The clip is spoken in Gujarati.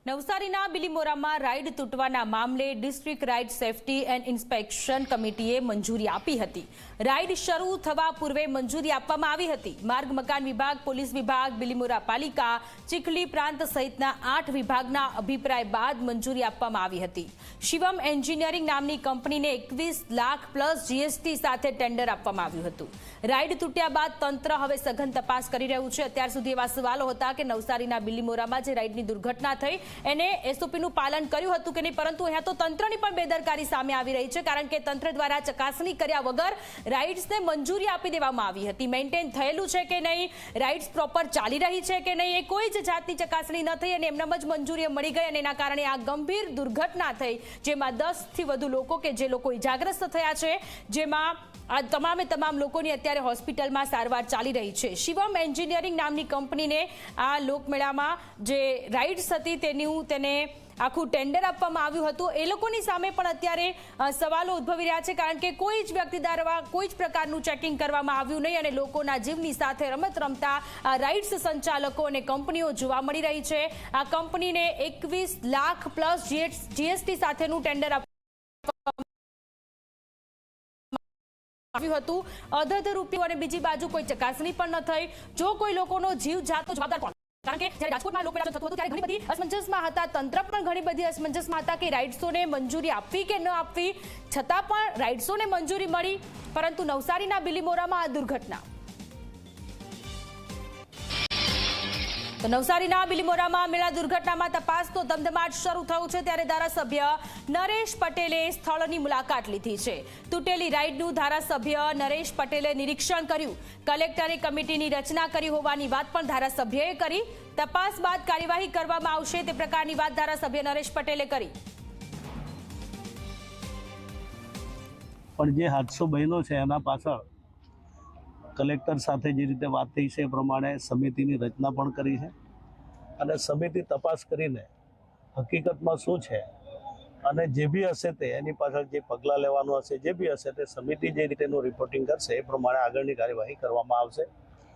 નવસારીના બિલીમોરામાં રાઇડ તૂટવાના મામલે district ride safety and inspection કમિટીએ મંજૂરી આપી હતી। રાઇડ શરૂ થવા પૂર્વે મંજૂરી આપવામાં આવી હતી। માર્ગ મકાન વિભાગ, પોલીસ વિભાગ, બિલીમોરા પાલિકા, ચીખલી પ્રાંત સહિતના 8 વિભાગના અભિપ્રાય બાદ મંજૂરી આપવામાં આવી હતી। શિવમ એન્જિનિયરિંગ નામની કંપનીને 21 લાખ પ્લસ જીએસટી સાથે ટેન્ડર આપવામાં આવ્યું હતું। રાઇડ તૂટ્યા બાદ તંત્ર હવે સઘન તપાસ કરી રહ્યું છે। અત્યાર સુધી એવા સવાલો હતા કે નવસારીના બિલીમોરામાં જે રાઇડની દુર્ઘટના થઈ એને એસઓપીનું પાલન કર્યું હતું કે નહીં, પરંતુ અહીંયા તો તંત્રની પણ બેદરકારી સામે આવી રહી છે, કારણ કે તંત્ર દ્વારા ચકાસણી કર્યા વગર રાઇડ્સને મંજૂરી આપી દેવામાં આવી હતી। મેન્ટેન થયેલું છે કે નહીં, રાઇડ્સ પ્રોપર ચાલી રહી છે કે નહીં, એ કોઈ જ જાતની ચકાસણી ન થઈ અને એમનામ જ મંજૂરી મળી ગઈ અને એના કારણે આ ગંભીર દુર્ઘટના થઈ, જેમાં 10થી વધુ લોકો કે જે લોકો ઇજાગ્રસ્ત થયા છે, જેમાં આ તમામ લોકોની અત્યારે હોસ્પિટલમાં સારવાર ચાલી રહી છે। શિવમ એન્જિનિયરિંગ નામની કંપનીને આ લોકમેળામાં જે રાઇડ્સ હતી તેને આખું ટેન્ડર આપવામાં આવ્યું હતું। એ લોકોની સામે પણ અત્યારે સવાલો ઉદ્ભવી રહ્યા છે, કારણ કે કોઈ જ વ્યક્તિ દ્વારા કોઈ જ પ્રકારનું ચેકિંગ કરવામાં આવ્યું નહીં અને લોકોના જીવની સાથે રમત રમતા આ રાઇડ્સ સંચાલકો અને કંપનીઓ જોવા મળી રહી છે। આ કંપનીને 21 લાખ પ્લસ જીએસટી સાથેનું ટેન્ડર આવ્યું હતું। અધધ રૂપિયો અને બીજી બાજુ કોઈ ચકાસણી પણ ન થઈ। જો કોઈ લોકોનો જીવ જાતો જવાબદાર કોણ? કારણ કે જ્યારે રાજકોટમાં લોકમેળા થતું હતું ત્યારે ઘણી બધી અસમંજસમાં હતા, તંત્ર પણ ઘણી બધી અસમંજસમાં હતા કે રાઇડ્સોને મંજૂરી આપવી કે ન આપવી, છતાં પણ રાઇડ્સોને મંજૂરી મળી, પરંતુ નવસારીના બિલીમોરામાં આ દુર્ઘટના। તો નવસારીના બિલીમોરામાં મેળા દુર્ઘટનામાં તપાસનો ધમધમાટ શરૂ થયો છે, ત્યારે ધારાસભ્ય નરેશ પટેલે સ્થળની મુલાકાત લીધી છે। તૂટેલી રાઇડનું ધારાસભ્ય નરેશ પટેલે નિરીક્ષણ કર્યું। કલેક્ટરે કમિટીની રચના કરી હોવાની વાત પણ ધારાસભ્યએ કરી। તપાસ બાદ કાર્યવાહી કરવામાં આવશે તે પ્રકારની વાત ધારાસભ્ય નરેશ પટેલે કરી। પણ જે હાદસો બન્યો છે એના પાછળ કલેક્ટર સાથે જે રીતે વાત થઈ છે એ પ્રમાણે સમિતિની રચના પણ કરી છે અને સમિતિ તપાસ કરીને હકીકતમાં શું છે અને જે બી હશે તે એની પાછળ જે પગલાં લેવાનું હશે, જે બી હશે તે સમિતિ જે રીતેનું રિપોર્ટિંગ કરશે એ પ્રમાણે આગળની કાર્યવાહી કરવામાં આવશે।